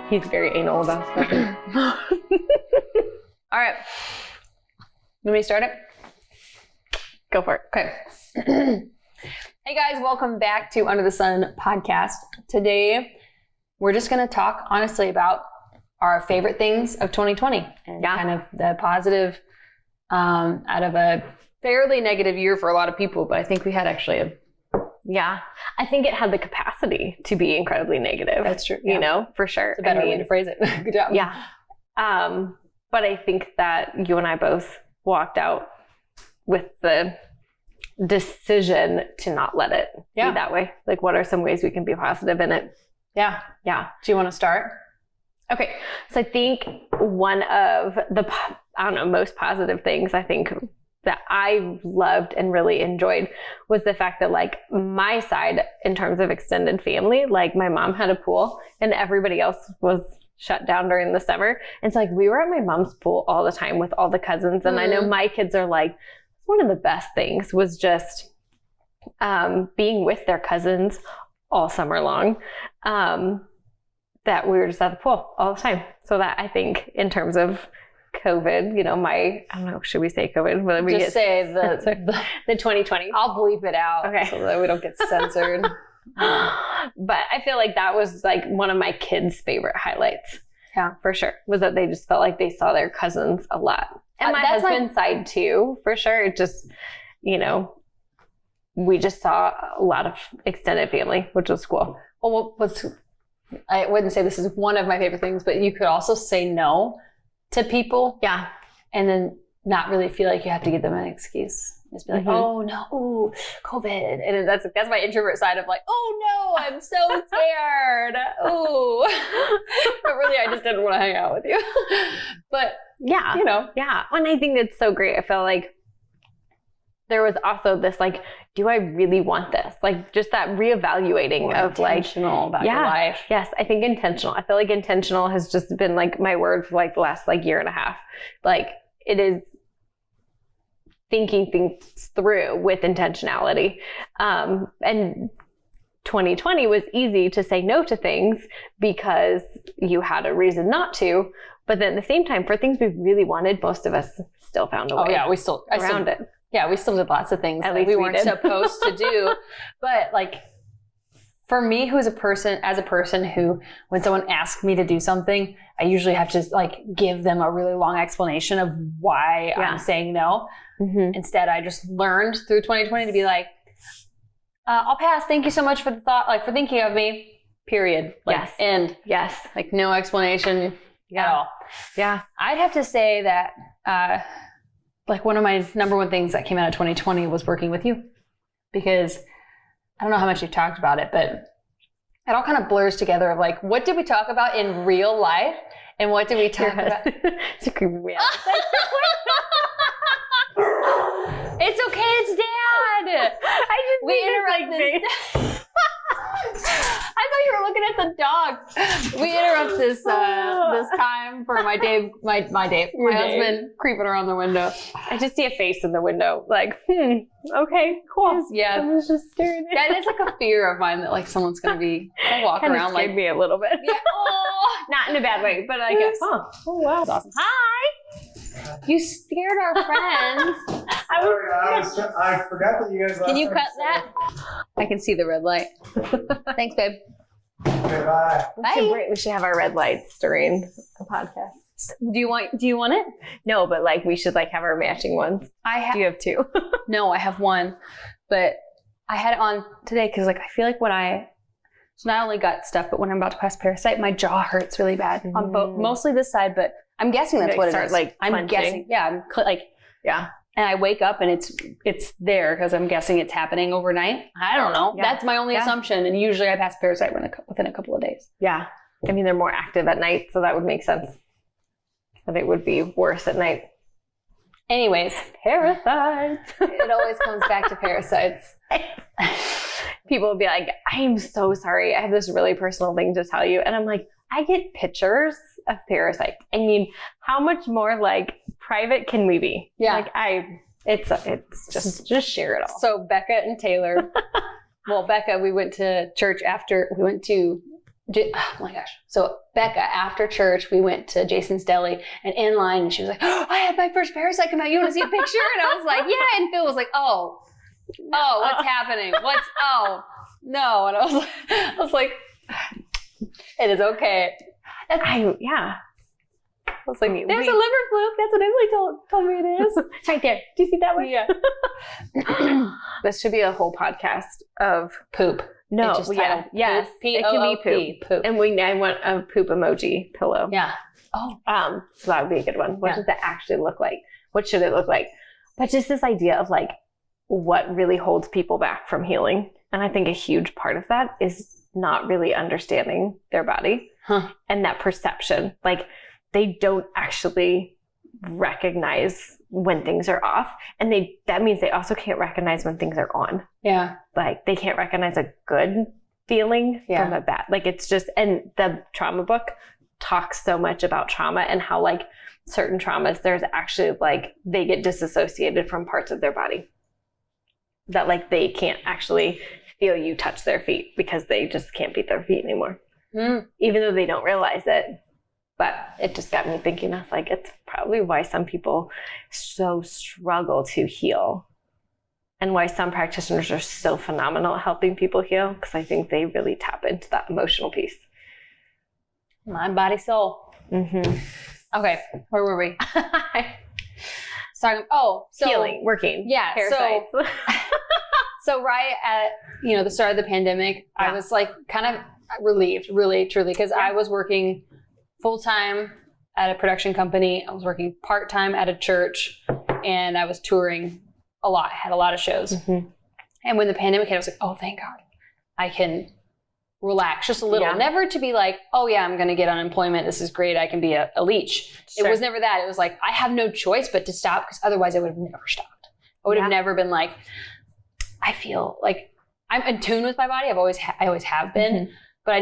He's very anal about stuff. All right. Let me start it? Go for it. Okay. Hey guys, welcome back to Under the Sun podcast. Today, we're just going to talk honestly about our favorite things of 2020 and kind of the positive out of a fairly negative year for a lot of people, but I think we had actually I think it had the capacity to be incredibly negative. That's true. You know, for sure. It's a better way to phrase it. Good job. Yeah. But I think that you and I both walked out with the decision to not let it be that way. Like, what are some ways we can be positive in it? Yeah. Yeah. Do you want to start? Okay. So I think one of the, most positive things I think that I loved and really enjoyed was the fact that, like, my side in terms of extended family, like my mom had a pool and everybody else was shut down during the summer. And so, like, we were at my mom's pool all the time with all the cousins. And I know my kids are like, one of the best things was just being with their cousins all summer long, that we were just at the pool all the time. So that, I think, in terms of COVID, you know, I don't know, should we say COVID? Will we just say the 2020? I'll bleep it out so that we don't get censored. But I feel like that was like one of my kids' favorite highlights. Yeah, for sure. Was that they just felt like they saw their cousins a lot. And my husband's side too, for sure. It just, you know, we just saw a lot of extended family, which was cool. Well, I wouldn't say this is one of my favorite things, but you could also say no to people. Yeah. And then not really feel like you have to give them an excuse. Just be like, oh no, ooh, COVID. And that's my introvert side of like, oh no, I'm so scared. Ooh. But really, I just didn't want to hang out with you. But yeah, you know. Yeah. And I think it's so great. I felt like there was also this, like, do I really want this? Like, just that reevaluating of like intentional about your life. Yes, I think intentional. I feel like intentional has just been like my word for like the last like year and a half. Like, it is thinking things through with intentionality. And 2020 was easy to say no to things because you had a reason not to. But then at the same time, for things we really wanted, most of us still found a way. Oh yeah, we still did lots of things that we weren't supposed to do. But like, for me, as a person who, when someone asks me to do something, I usually have to like give them a really long explanation of why I'm saying no. Mm-hmm. Instead, I just learned through 2020 to be like, I'll pass. Thank you so much for the thought, like for thinking of me, period. Like, end. Yes. Like, no explanation at all. Yeah. I'd have to say that, like, one of my number one things that came out of 2020 was working with you, because I don't know how much you've talked about it, but it all kind of blurs together of like, what did we talk about in real life and what did we talk about? It's a creepy me out. It's okay, it's Dad. We interrupt this. I thought you were looking at the dog. We interrupt this time for my husband creeping around the window. I just see a face in the window, like, okay, cool. Yeah, I was just staring. Yeah, it's like a fear of mine that like someone's gonna be walk kinda around scared like me a little bit. Yeah. Oh, not in a bad way, but I guess. Oh wow, that's awesome. Hi. You scared our friends. I forgot that you guys. Can you cut that? I can see the red light. Thanks, babe. Okay, bye. Bye. We should have our red lights during the podcast. Do you want it? No, but like we should like have our matching ones. Do you have two? No, I have one, but I had it on today because like I feel like when I not only gut stuff, but when I'm about to pass Parasite, my jaw hurts really bad on both, mostly this side, but I'm guessing that's what it is. Like I'm clenching. guessing. Yeah, and I wake up and it's there because I'm guessing it's happening overnight. I don't know. Yeah. That's my only assumption, and usually I pass Parasite within a couple of days. Yeah, I mean they're more active at night, so that would make sense. But it would be worse at night. Anyways, parasites. It always comes back to parasites. People will be like, I'm so sorry. I have this really personal thing to tell you. And I'm like, I get pictures of Parasite. I mean, how much more like private can we be? Yeah. Like it's just share it all. So Becca and Taylor, well, Becca, we went to church after we went to oh my gosh. So Becca, after church, we went to Jason's Deli and in line, and she was like, oh, I had my first parasite come out. You want to see a picture? And I was like, yeah. And Phil was like, oh, what's happening? No. And I was like, it is okay. I was like, there's a liver fluke. That's what Emily told me it is. It's right there. Do you see that one? Yeah. This should be a whole podcast of poop. No, yeah. Yes. It can be poop. And I want a poop emoji pillow. Yeah. Oh. So that would be a good one. What does that actually look like? What should it look like? But just this idea of like what really holds people back from healing. And I think a huge part of that is not really understanding their body and that perception. Like they don't actually recognize when things are off. And that means they also can't recognize when things are on. Yeah. Like they can't recognize a good feeling from a bad. Like it's just, and the trauma book talks so much about trauma and how like certain traumas, there's actually like they get disassociated from parts of their body. That like they can't actually feel you touch their feet because they just can't beat their feet anymore. Even though they don't realize it. But it just got me thinking, I was like, it's probably why some people so struggle to heal and why some practitioners are so phenomenal at helping people heal, because I think they really tap into that emotional piece. Mind, body, soul. Mm-hmm. Okay, where were we? So healing, working. Yeah. Parasites. So right at, the start of the pandemic, I was like kind of relieved, really, truly, because I was working full-time at a production company. I was working part-time at a church, and I was touring a lot. I had a lot of shows. Mm-hmm. And when the pandemic hit, I was like, oh, thank God. I can relax just a little. Yeah. Never to be like, oh yeah, I'm going to get unemployment. This is great. I can be a leech. Sure. It was never that. It was like, I have no choice but to stop, because otherwise I would have never stopped. I would have never been like, I feel like I'm in tune with my body. I always have been. Mm-hmm. But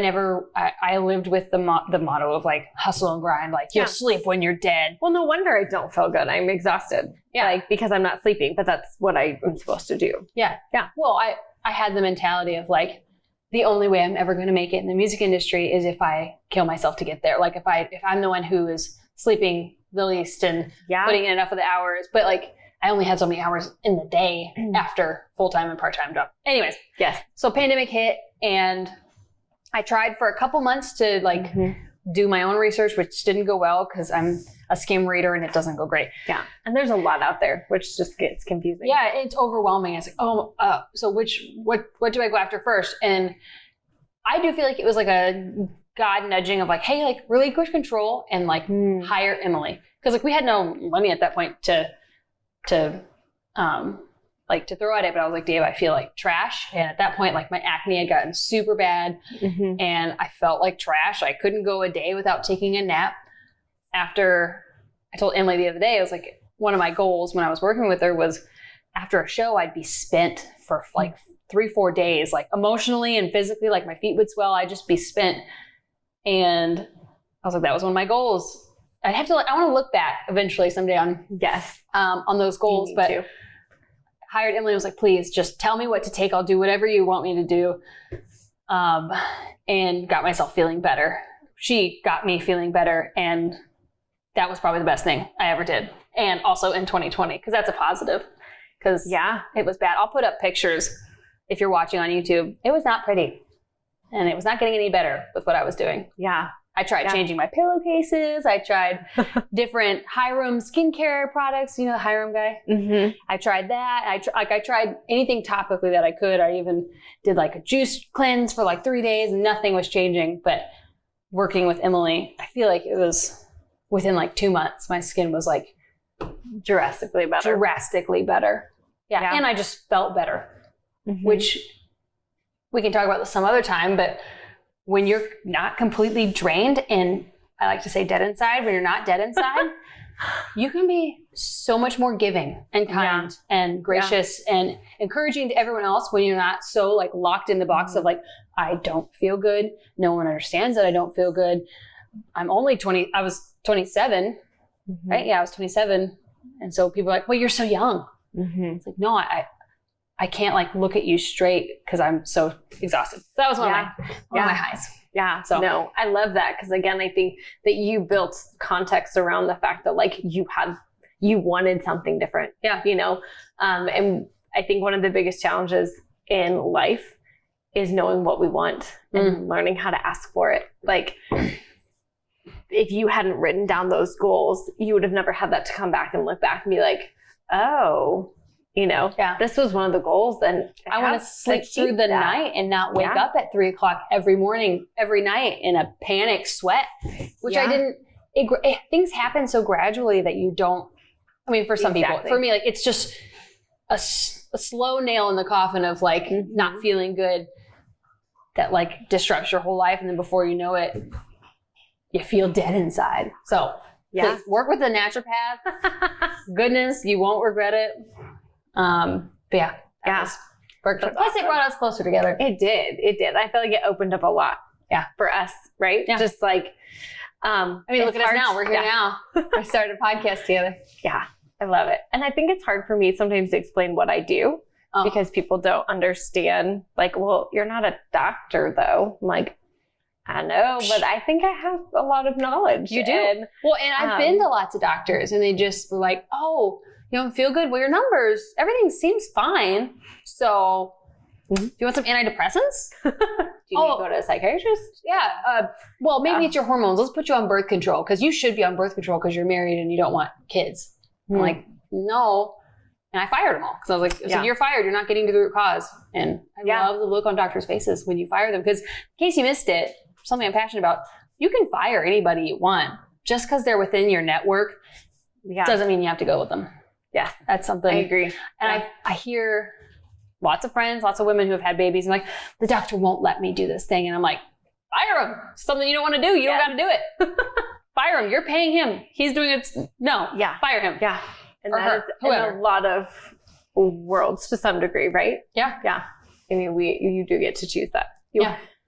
I lived with the motto of like hustle and grind, like you'll sleep when you're dead. Well, no wonder I don't feel good. I'm exhausted. Yeah. Like because I'm not sleeping, but that's what I'm supposed to do. Yeah. Yeah. Well, I had the mentality of like, the only way I'm ever going to make it in the music industry is if I kill myself to get there. Like if I'm the one who is sleeping the least and putting in enough of the hours, but like I only had so many hours in the day after full-time and part-time job. Anyways. Yes. So pandemic hit, and I tried for a couple months to like do my own research, which didn't go well because I'm a skim reader and it doesn't go great. Yeah. And there's a lot out there, which just gets confusing. Yeah. It's overwhelming. It's like, so what do I go after first? And I do feel like it was like a God nudging of like, hey, like relinquish control and like hire Emily. Cause like we had no money at that point to throw at it, but I was like, Dave, I feel like trash. And at that point, like my acne had gotten super bad and I felt like trash. I couldn't go a day without taking a nap. After I told Emily the other day, I was like, one of my goals when I was working with her was after a show, I'd be spent for like 3-4 days, like emotionally and physically, like my feet would swell. I'd just be spent. And I was like, that was one of my goals. I want to look back eventually someday on those goals, but hired Emily, was like, please just tell me what to take. I'll do whatever you want me to do. And got myself feeling better. She got me feeling better. And that was probably the best thing I ever did. And also in 2020, because that's a positive. Because it was bad. I'll put up pictures if you're watching on YouTube. It was not pretty. And it was not getting any better with what I was doing. Yeah. I tried changing my pillowcases. I tried different Hyrum skincare products. You know the Hyrum guy? Mm-hmm. I tried that. I tried anything topically that I could. I even did like a juice cleanse for like 3 days and nothing was changing. But working with Emily, I feel like it was within like 2 months, my skin was like drastically better. Yeah. And I just felt better, which we can talk about this some other time, but when you're not completely drained and I like to say dead inside, when you're not dead inside, you can be so much more giving and kind and gracious and encouraging to everyone else when you're not so like locked in the box of like, I don't feel good. No one understands that I don't feel good. I'm only 20. I was 27, right? Yeah, I was 27. And so people are like, well, you're so young. It's like, no, I can't like look at you straight because I'm so exhausted. So that was one of my highs. Yeah. So no, I love that. Cause again, I think that you built context around the fact that like you wanted something different. Yeah. You know? And I think one of the biggest challenges in life is knowing what we want and learning how to ask for it. Like if you hadn't written down those goals, you would have never had that to come back and look back and be like, oh, you know, this was one of the goals. And I want to sleep through the night and not wake up at 3 o'clock every morning, every night in a panic sweat, which I didn't, things happen so gradually that you don't, I mean, for some people, for me, like it's just a slow nail in the coffin of like not feeling good that like disrupts your whole life. And then before you know it, you feel dead inside. So please work with a naturopath. Goodness, you won't regret it. But yeah. Plus it brought us closer together. It did. I feel like it opened up a lot. Yeah. For us, right? Yeah. Just like, I mean, look at us now. We're here now. I started a podcast together. Yeah. I love it. And I think it's hard for me sometimes to explain what I do because people don't understand. Like, well, you're not a doctor though. I'm like, I know, but I think I have a lot of knowledge. You do. And I've been to lots of doctors and they just were like, oh, you don't feel good? Well, your numbers, everything seems fine. So do you want some antidepressants? Do you need to go to a psychiatrist? Yeah. Well, maybe it's your hormones. Let's put you on birth control because you should be on birth control because you're married and you don't want kids. I'm like, no. And I fired them all because I was like, you're fired. You're not getting to the root cause. And I love the look on doctors' faces when you fire them because in case you missed it, something I'm passionate about, you can fire anybody you want. Just because they're within your network doesn't mean you have to go with them. Yeah, that's something. I agree. And I hear lots of friends, lots of women who have had babies and like, the doctor won't let me do this thing. And I'm like, fire him. Something you don't want to do. You don't got to do it. Fire him. You're paying him. He's doing it. No. Yeah. Fire him. Yeah. And or that is in a lot of worlds to some degree, right? Yeah. Yeah. I mean, you do get to choose that.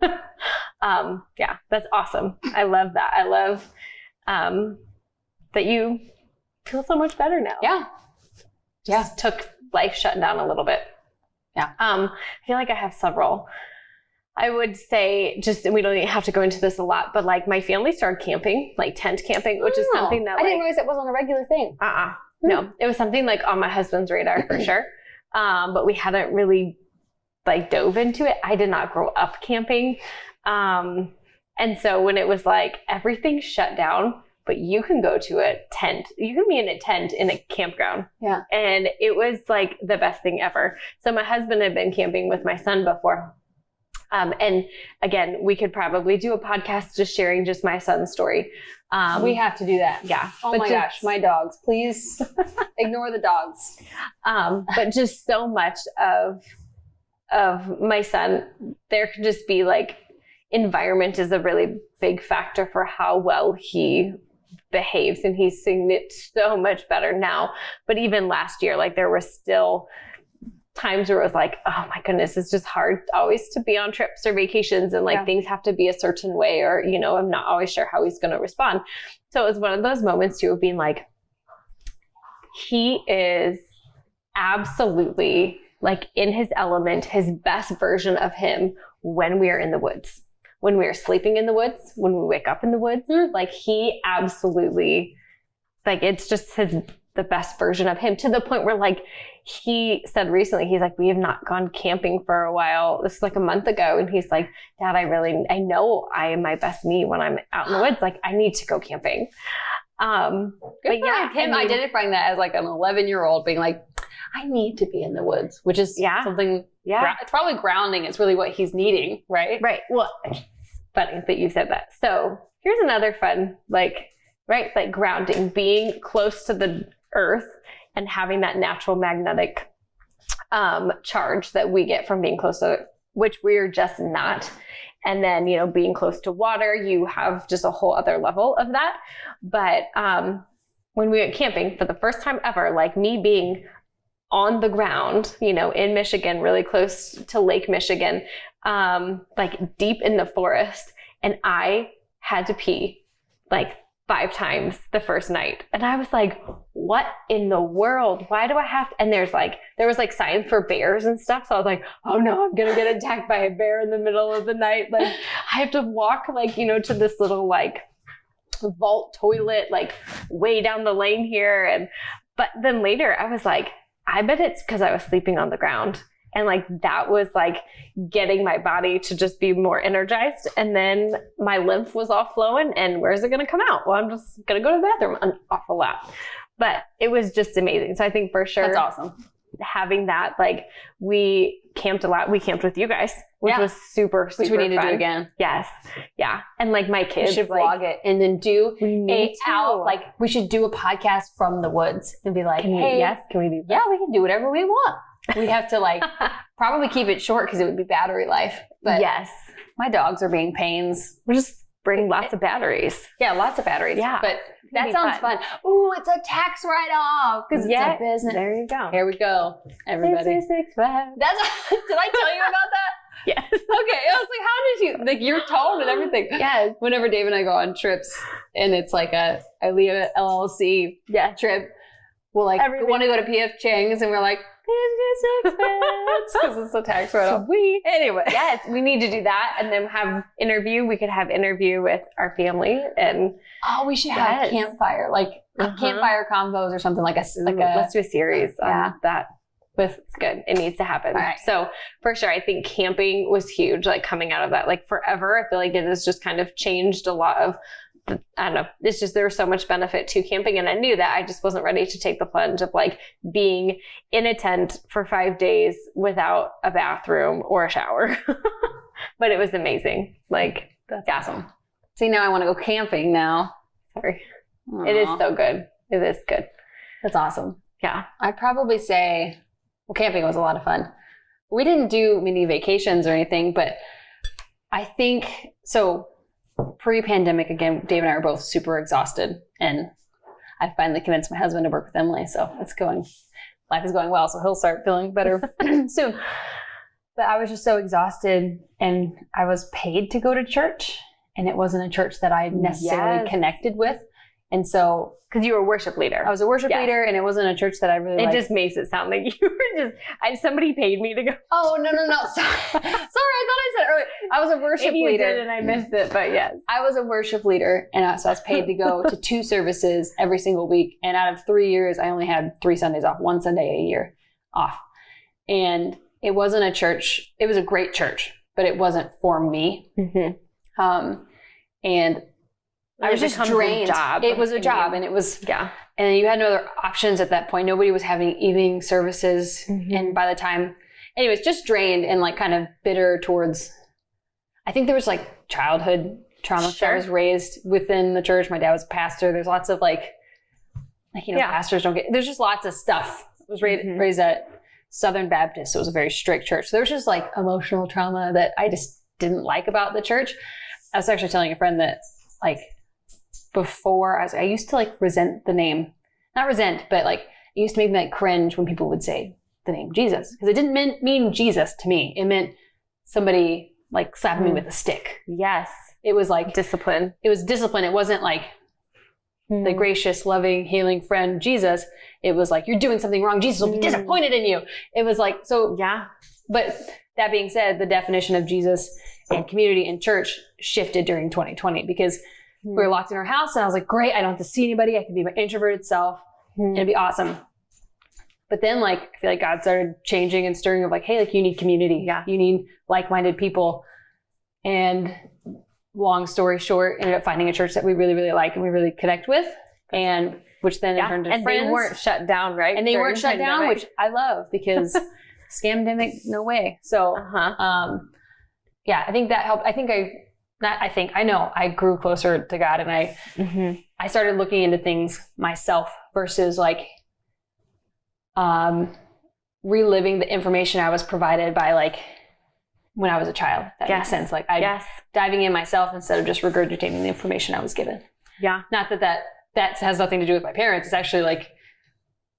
That's awesome. I love that. I love that you feel so much better now. Yeah. Just took life shutting down a little bit. Yeah. I feel like I have several. I would say and we don't have to go into this a lot, but like my family started camping, like tent camping, which is something that I didn't realize it wasn't a regular thing. No, it was something like on my husband's radar for sure. But we hadn't really like dove into it. I did not grow up camping. And so when it was like everything shut down, but you can go to a tent, you can be in a tent in a campground. Yeah. And it was like the best thing ever. So my husband had been camping with my son before. And again, we could probably do a podcast just sharing just my son's story. We have to do that. Yeah. Oh my gosh, my dogs. Please ignore the dogs. But just so much of my son, there can just be like environment is a really big factor for how well he behaves. And he's seeing it so much better now. But even last year, like there were still times where it was like, oh my goodness, it's just hard always to be on trips or vacations and like things have to be a certain way or, you know, I'm not always sure how he's going to respond. So it was one of those moments too of being like, he is absolutely like in his element, his best version of him when we are in the woods, when we are sleeping in the woods, when we wake up in the woods, like he absolutely, like it's just the best version of him to the point where like he said recently, he's like, we have not gone camping for a while. This is like a month ago. And he's like, Dad, I know I am my best me when I'm out in the woods. Like I need to go camping. Good but yeah, him identifying that as like an 11-year-old being like, I need to be in the woods, which is something, it's probably grounding. It's really what he's needing, right? Right. Well, funny that you said that. So here's another fun, like grounding, being close to the earth and having that natural magnetic charge that we get from being close to it, which we're just not. And then, you know, being close to water, you have just a whole other level of that. But when we went camping for the first time ever, like me being on the ground, you know, in Michigan, really close to Lake Michigan, like deep in the forest, and I had to pee like 5 times the first night. And I was like, what in the world? Why do I have to? And there was like signs for bears and stuff. So I was like, oh no, I'm going to get attacked by a bear in the middle of the night. Like I have to walk like, to this little like vault toilet, like way down the lane here. But then later I was like, I bet it's because I was sleeping on the ground. And like, that was like getting my body to just be more energized. And then my lymph was all flowing, and where's it going to come out? Well, I'm just going to go to the bathroom an awful lot. But it was just amazing. So I think for sure. That's awesome. Having that, like, we camped a lot. We camped with you guys, which was super, super Which we need fun. to do again. Yes. Yeah. And like my kids. We should vlog it and then do we should do a podcast from the woods and be like, can we do that? Yeah, we can do whatever we want. We have to like probably keep it short because it would be battery life. But yes. My dogs are being pains. We'll just bring lots of batteries. Yeah, lots of batteries. Yeah. But that sounds fun. Ooh, it's a tax write-off because it's a business. There you go. Here we go, everybody. Did I tell you about that? Yes. Okay. I was like, how did you, like, you're told and everything. Yes. Whenever Dave and I go on trips and it's like a LLC trip, we'll like want to go to PF Chang's and we're like, business expense because it's a tax write-off. Anyway. Yes, we need to do that and then have interview. We could have interview with our family and we should have campfire, like campfire combos or something let's do a series on that. It's good. It needs to happen. Right. So for sure, I think camping was huge, like coming out of that, like forever. I feel like it has just kind of changed a lot of, I don't know. It's just, there was so much benefit to camping. And I knew that I just wasn't ready to take the plunge of like being in a tent for 5 days without a bathroom or a shower. But it was amazing. Like, that's awesome. See, now I want to go camping now. Sorry. Aww. It is so good. It is good. That's awesome. Yeah. I'd probably say, camping was a lot of fun. We didn't do many vacations or anything, but I think, so pre-pandemic, again, Dave and I are both super exhausted, and I finally convinced my husband to work with Emily, so life is going well, so he'll start feeling better soon. But I was just so exhausted, and I was paid to go to church, and it wasn't a church that I necessarily connected with. And so, because you were a worship leader. I was a worship leader, and it wasn't a church that I really liked. It just makes it sound like you were somebody paid me to go. Oh, no. Sorry, I thought I said earlier. I was a worship leader. You did, and I missed it, but yes. I was a worship leader, and so I was paid to go to 2 services every single week. And out of 3 years, I only had 3 Sundays off, 1 Sunday a year off. And it wasn't a church. It was a great church, but it wasn't for me. Mm-hmm. And I was just drained. It was a job, and it was, and you had no other options at that point. Nobody was having evening services. Mm-hmm. And by the time, anyways, just drained and like kind of bitter towards, I think there was like childhood trauma. Sure. I was raised within the church. My dad was a pastor. There's lots of pastors don't get, there's just lots of stuff. I was raised at Southern Baptist. So it was a very strict church. So there was just like emotional trauma that I just didn't like about the church. I was actually telling a friend that like, before I used to like resent the name, not resent, but like it used to make me like cringe when people would say the name Jesus, because it didn't mean Jesus to me. It meant somebody like slapping me with a stick. Yes. It was like discipline. It was discipline. It wasn't like the gracious, loving, healing friend Jesus. It was like, you're doing something wrong. Jesus will be disappointed in you. It was like, so yeah. But that being said, the definition of Jesus and community and church shifted during 2020 because we were locked in our house, and I was like, great, I don't have to see anybody. I can be my introverted self. It'd be awesome. But then, like, I feel like God started changing and stirring of like, hey, like, you need community. Yeah. You need like-minded people. And long story short, ended up finding a church that we really, really like and we really connect with. And which then turned into friends. And they weren't shut down, right? And they weren't shut down, which I love because scamdemic, no way. So, I think that helped. I know I grew closer to God, and I started looking into things myself versus like reliving the information I was provided by like when I was a child. That makes sense. Like diving in myself instead of just regurgitating the information I was given. Yeah. Not that has nothing to do with my parents. It's actually like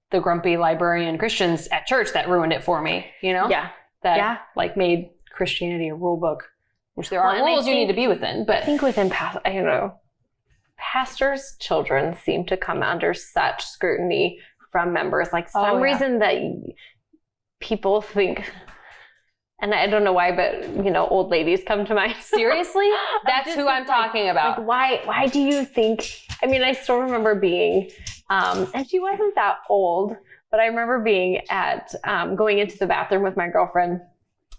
the grumpy librarian Christians at church that ruined it for me, you know? Yeah. That like made Christianity a rule book. Which there are rules you need to be within, but I think within pastors' children seem to come under such scrutiny from members. Like some reason that people think and I don't know why, but old ladies come to mind. Seriously? That's who I'm talking about. Like, why do you think, I still remember being, and she wasn't that old, but I remember being at, going into the bathroom with my girlfriend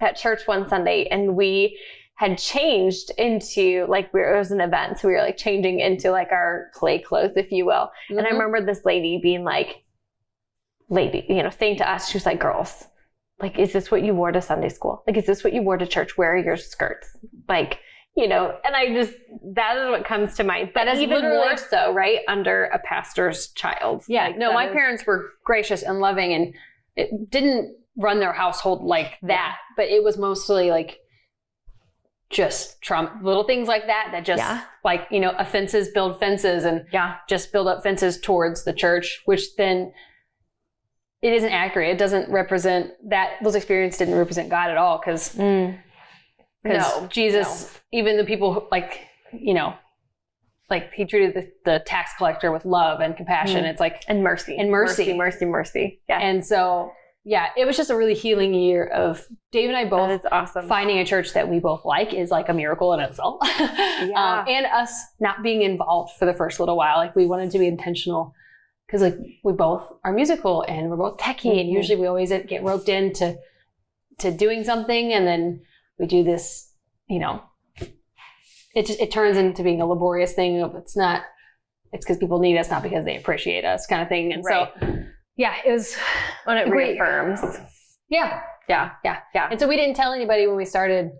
at church one Sunday, and we had changed into it was an event. So we were changing into our play clothes, if you will. Mm-hmm. And I remember this lady being saying to us, she was like, girls, is this what you wore to Sunday school? Is this what you wore to church? Where are your skirts? And that is what comes to mind. But that is even more so, right? Under a pastor's child. Yeah. My parents were gracious and loving, and it didn't run their household like that, but it was mostly just little things like that just offenses build fences, and just build up fences towards the church, which then it isn't accurate. It doesn't represent that. Those experiences didn't represent God at all, because Jesus, even the people who, he treated the tax collector with love and compassion. It's and mercy. Yeah. And so, it was just a really healing year of Dave and I both. That is awesome. Finding a church that we both like is a miracle in itself. And us not being involved for the first little while. We wanted to be intentional, because we both are musical and we're both techie, mm-hmm. and usually we always get roped into doing something, and then we do this, it turns into being a laborious thing of it's because people need us, not because they appreciate us, kind of thing. And right. So it was when it reaffirms. Yeah. And so we didn't tell anybody when we started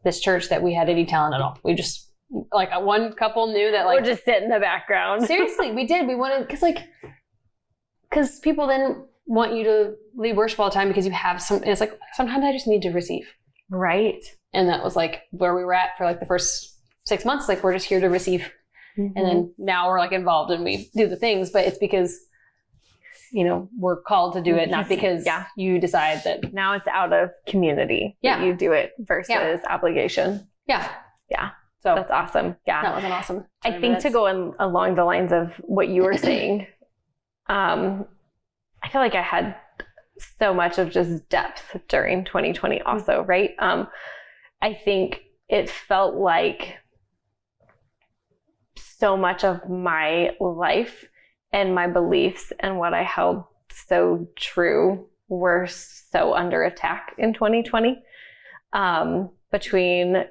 this church that we had any talent at all. We just one couple knew that we'll just sit in the background. Seriously, we did. We wanted, because people then want you to lead worship all the time because you have some. It's sometimes I just need to receive. Right. And that was where we were at for the first 6 months. We're just here to receive, mm-hmm. and then now we're involved and we do the things, but it's because we're called to do it, not because you decide that. Now it's out of community that you do it versus obligation. Yeah. So that's awesome. Yeah. That was an awesome. I think to go along the lines of what you were saying, I feel like I had so much of just depth during 2020 also, right? I think it felt like so much of my life and my beliefs and what I held so true were so under attack in 2020. Between,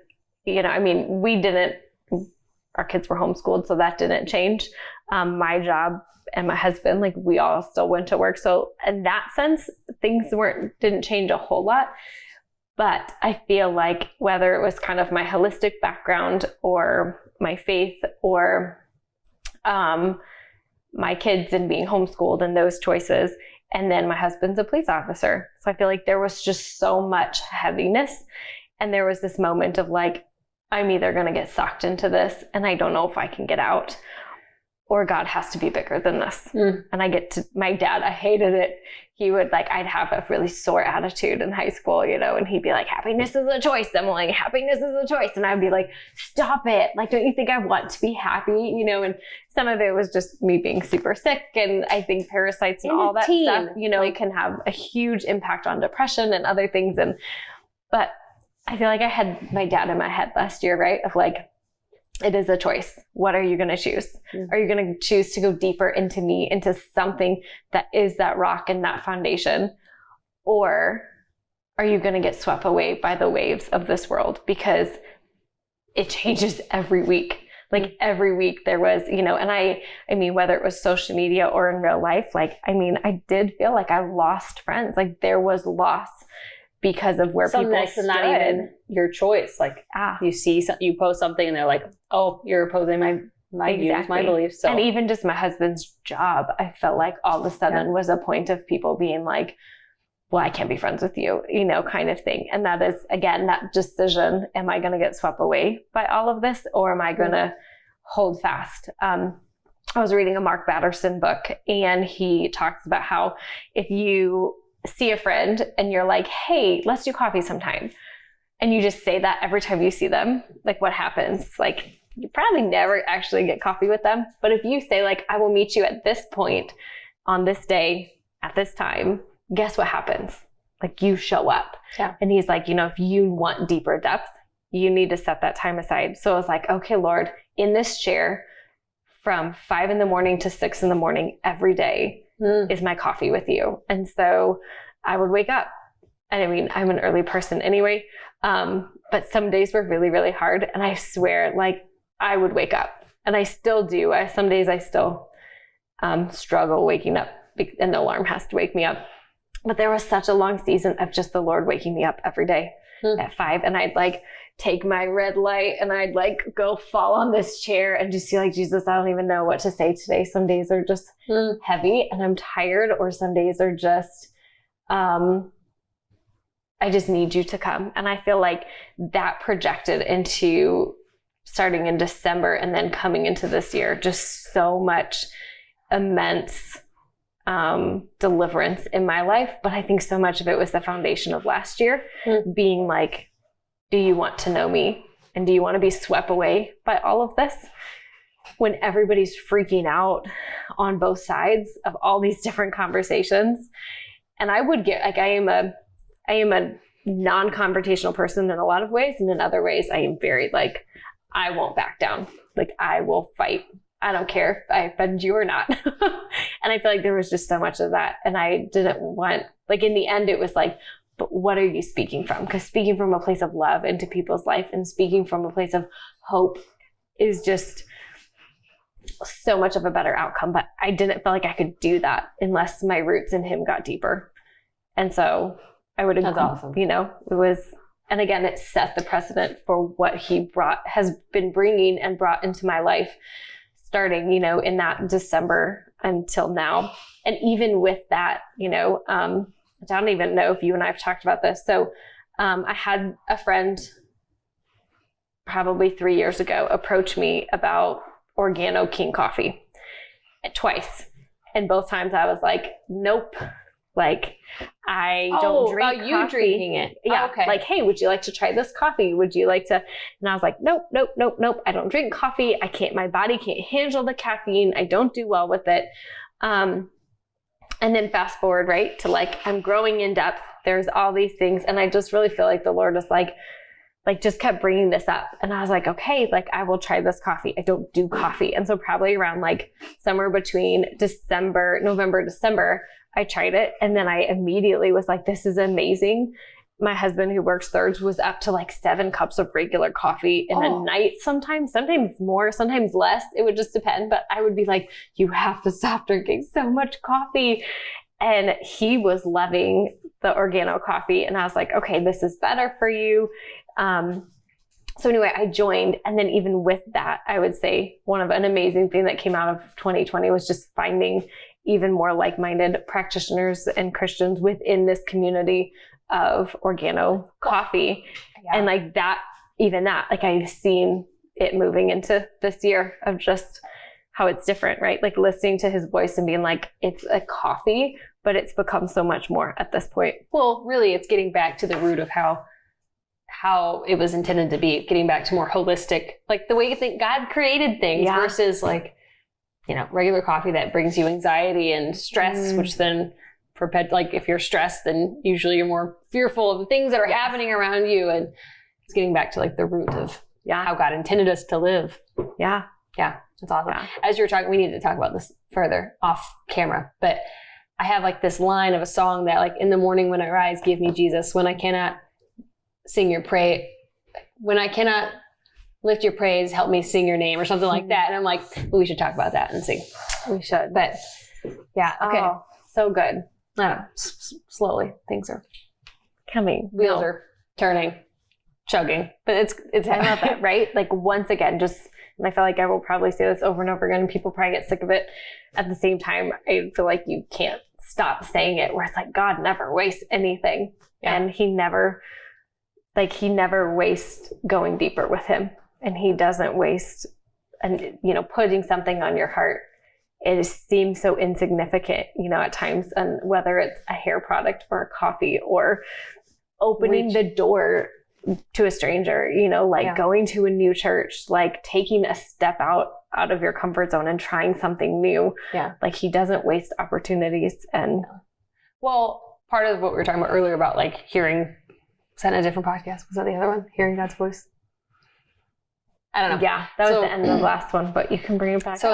our kids were homeschooled, so that didn't change. My job and my husband, we all still went to work. So in that sense, things didn't change a whole lot. But I feel like whether it was kind of my holistic background or my faith or, my kids and being homeschooled and those choices. And then my husband's a police officer. So I feel like there was just so much heaviness. And there was this moment of I'm either going to get sucked into this and I don't know if I can get out, or God has to be bigger than this. And my dad, I hated it. He would I'd have a really sore attitude in high school, and he'd be like, happiness is a choice, Emily, happiness is a choice. And I'd be like, stop it. Don't you think I want to be happy? And some of it was just me being super sick. And I think parasites and all that stuff, can have a huge impact on depression and other things. But I feel like I had my dad in my head last year, right? Of it is a choice. What are you going to choose? Mm-hmm. Are you going to choose to go deeper into me, into something that is that rock and that foundation? Or are you going to get swept away by the waves of this world? Because it changes every week. Every week there was, and I mean, whether it was social media or in real life, I did feel like I lost friends. There was loss because of where people stood. Not even your choice. You see, you post something and they're like, oh, you're opposing my views, my beliefs. So. And even just my husband's job, I felt like all of a sudden was a point of people being like, well, I can't be friends with you, kind of thing. And that is, again, that decision. Am I going to get swept away by all of this, or am I going to hold fast? I was reading a Mark Batterson book, and he talks about how if you see a friend and you're like, hey, let's do coffee sometime, and you just say that every time you see them, what happens? You probably never actually get coffee with them. But if you say I will meet you at this point on this day at this time, guess what happens? Like you show up. Yeah. And he's like, if you want deeper depth, you need to set that time aside. So I was like, okay, Lord, in this chair from 5 a.m. to 6 a.m. every day is my coffee with you. And so I would wake up. And I mean, I'm an early person anyway. But some days were really, really hard. And I swear, like I would wake up, and I still do. Some days I still struggle waking up, and the alarm has to wake me up. But there was such a long season of just the Lord waking me up every day at 5. And I'd like take my red light and I'd like go fall on this chair and just feel like, Jesus, I don't even know what to say today. Some days are just heavy and I'm tired, or some days are just, I just need you to come. And I feel like that projected into starting in December and then coming into this year, just so much immense deliverance in my life. But I think so much of it was the foundation of last year being like, do you want to know me? And do you want to be swept away by all of this? When everybody's freaking out on both sides of all these different conversations. And I would get like, I am a non-confrontational person in a lot of ways. And in other ways, I am very like, I won't back down. Like I will fight. I don't care if I offend you or not. And I feel like there was just so much of that. And I didn't want, like in the end, it was like, but what are you speaking from? Because speaking from a place of love into people's life and speaking from a place of hope is just so much of a better outcome. But I didn't feel like I could do that unless my roots in him got deeper. And so I would agree. That's awesome. It was, and again, it set the precedent for what he has been bringing and brought into my life starting, in that December until now. And even with that, I don't even know if you and I have talked about this. So I had a friend probably 3 years ago approach me about Organo King coffee twice. And both times I was like, nope. Like I don't drink coffee. You drinking it. Yeah. Oh, okay. Like, hey, would you like to try this coffee? Would you like to? And I was like, nope. I don't drink coffee. My body can't handle the caffeine. I don't do well with it. And then fast forward, right, to like, I'm growing in depth. There's all these things. And I just really feel like the Lord is like just kept bringing this up. And I was like, okay, like I will try this coffee. I don't do coffee. And so probably around like somewhere between November, December, I tried it. And then I immediately was like, this is amazing. My husband, who works thirds, was up to like 7 cups of regular coffee in a night sometimes more, sometimes less. It would just depend. But I would be like, you have to stop drinking so much coffee. And he was loving the Organo coffee. And I was like, okay, this is better for you. So anyway, I joined. And then even with that, I would say an amazing thing that came out of 2020 was just finding even more like-minded practitioners and Christians within this community of Organo coffee. Yeah. And like that, like I've seen it moving into this year of just how it's different, right? Like listening to his voice and being like, it's a coffee, but it's become so much more at this point. Well, really, it's getting back to the root of how it was intended to be, getting back to more holistic, like the way you think God created things versus like, regular coffee that brings you anxiety and stress, which then like if you're stressed, then usually you're more fearful of the things that are happening around you. And it's getting back to like the root of how God intended us to live. Yeah. Yeah. That's awesome. Yeah. As you were talking, we need to talk about this further off camera, but I have like this line of a song that like, in the morning when I rise, give me Jesus. When I cannot when I cannot lift your praise, help me sing your name, or something like that. And I'm like, well, we should talk about that and sing. We should. But yeah. Okay. Oh, so good. I don't know. Slowly. Things are coming. Wheels are turning, chugging. But it's I love that, right? Like once again, and I feel like I will probably say this over and over again, and people probably get sick of it. At the same time, I feel like you can't stop saying it, where it's like God never wastes anything. Yeah. And he never wastes going deeper with him. And he doesn't waste, putting something on your heart. It seems so insignificant, at times, and whether it's a hair product or a coffee or opening the door to a stranger, going to a new church, like taking a step out of your comfort zone and trying something new. Yeah. Like he doesn't waste opportunities. And well, part of what we were talking about earlier about like hearing, was that in a different podcast? Was that the other one? Hearing God's voice? I don't know. Yeah, that was the end of the last one, but you can bring it back. So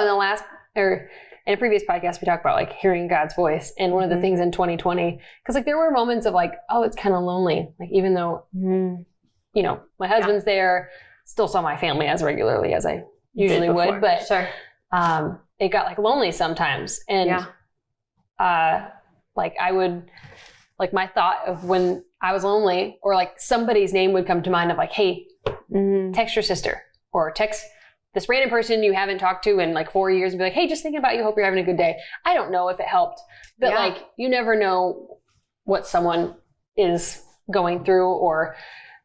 in a previous podcast, we talked about like hearing God's voice. And one of the things in 2020, because like there were moments of like, oh, it's kind of lonely. Like even though, you know, my husband's there, still saw my family as regularly as I usually would. But it got like lonely sometimes. And like I would, like my thought of when I was lonely or like somebody's name would come to mind of like, hey, text your sister or text this random person you haven't talked to in like 4 years and be like, hey, just thinking about you. Hope you're having a good day. I don't know if it helped, but like you never know what someone is going through or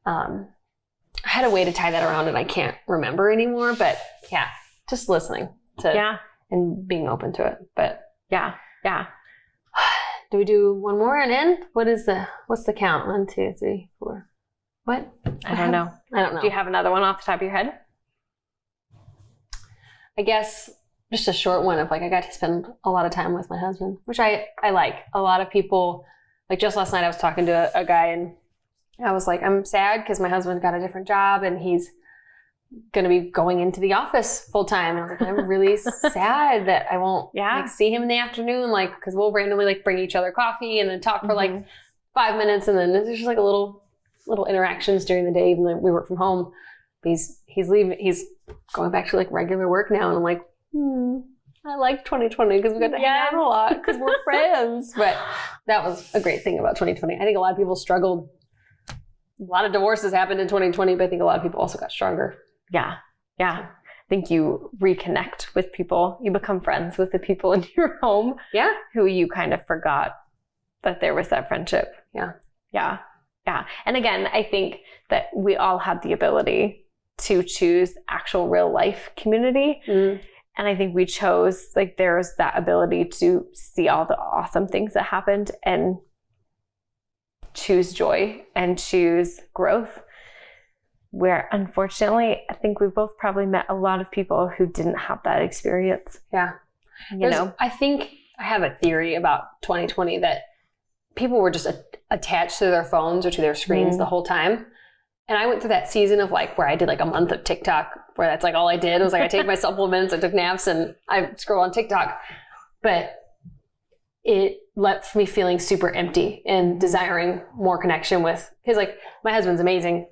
I had a way to tie that around and I can't remember anymore, but yeah, just listening to and being open to it. But yeah. Do we do one more and end? What's the count? 1, 2, 3, 4. What? I don't know. Do you have another one off the top of your head? I guess just a short one of like, I got to spend a lot of time with my husband, which I like. A lot of people, like just last night I was talking to a guy and I was like, I'm sad because my husband got a different job and he's going to be going into the office full time. And I was like, I'm really sad that I won't like, see him in the afternoon, like, because we'll randomly like bring each other coffee and then talk for like 5 minutes. And then there's just like a little interactions during the day, even though we work from home. But he's leaving. He's going back to like regular work now. And I'm like, I like 2020 because we got to hang out a lot because we're friends. But that was a great thing about 2020. I think a lot of people struggled. A lot of divorces happened in 2020, but I think a lot of people also got stronger. Yeah. I think you reconnect with people. You become friends with the people in your home. Yeah. Who you kind of forgot that there was that friendship. Yeah. And again, I think that we all have the ability to choose actual real life community. And I think we chose, like, there's that ability to see all the awesome things that happened and choose joy and choose growth. Where unfortunately, I think we've both probably met a lot of people who didn't have that experience. Yeah. You know? I think I have a theory about 2020 that people were just attached to their phones or to their screens the whole time. And I went through that season of like where I did like a month of TikTok where that's like all I did. It was like I take my supplements, I took naps, and I scroll on TikTok. But it left me feeling super empty and desiring more connection with, because like my husband's amazing,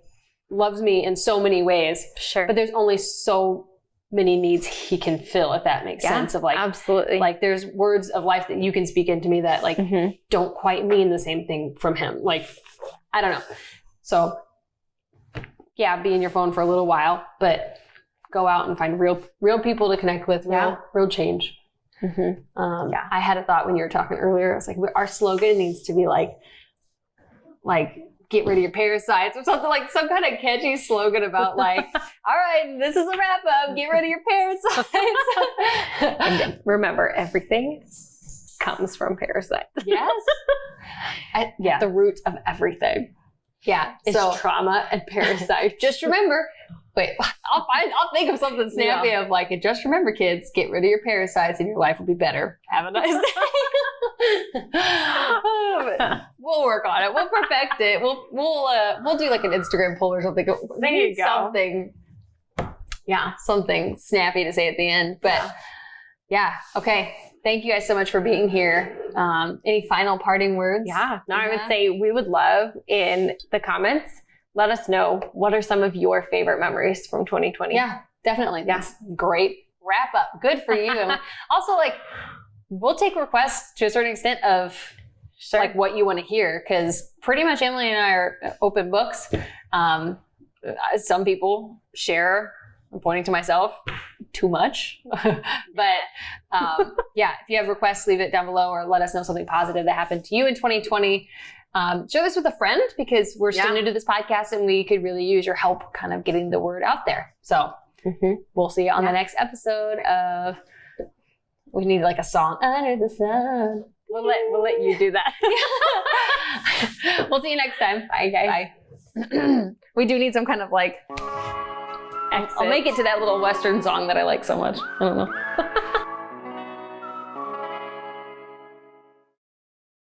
loves me in so many ways. Sure. But there's only so many needs he can fill, if that makes sense. Of like, absolutely. Like there's words of life that you can speak into me that like don't quite mean the same thing from him. Like, I don't know. So yeah, be in your phone for a little while, but go out and find real people to connect with, real change. I had a thought when you were talking earlier. I was like, our slogan needs to be like get rid of your parasites or something, like some kind of catchy slogan about like, all right, this is a wrap up, get rid of your parasites. And remember, everything comes from parasites. Yes. The root of everything. Yeah. It's trauma and parasites. Just remember, I'll think of something snappy of like, just remember, kids, get rid of your parasites and your life will be better. Have a nice day. We'll work on it. We'll perfect it. We'll do like an Instagram poll or something. There you go. Something. Yeah. Something snappy to say at the end. But yeah. Okay. Thank you guys so much for being here. Any final parting words? Yeah. No, I would say we would love in the comments, let us know what are some of your favorite memories from 2020. Yeah, definitely. That's great wrap up. Good for you. And also, like, we'll take requests to a certain extent of like what you want to hear, because pretty much Emily and I are open books. Some people share, I'm pointing to myself, too much. But if you have requests, leave it down below or let us know something positive that happened to you in 2020. Share this with a friend, because we're still new to this podcast and we could really use your help kind of getting the word out there. So we'll see you on the next episode of, we need like a song, Under the Sun. We'll let you do that. We'll see you next time. Bye, guys. Bye. We do need some kind of like, I'll make it to that little Western song that I like so much. I don't know.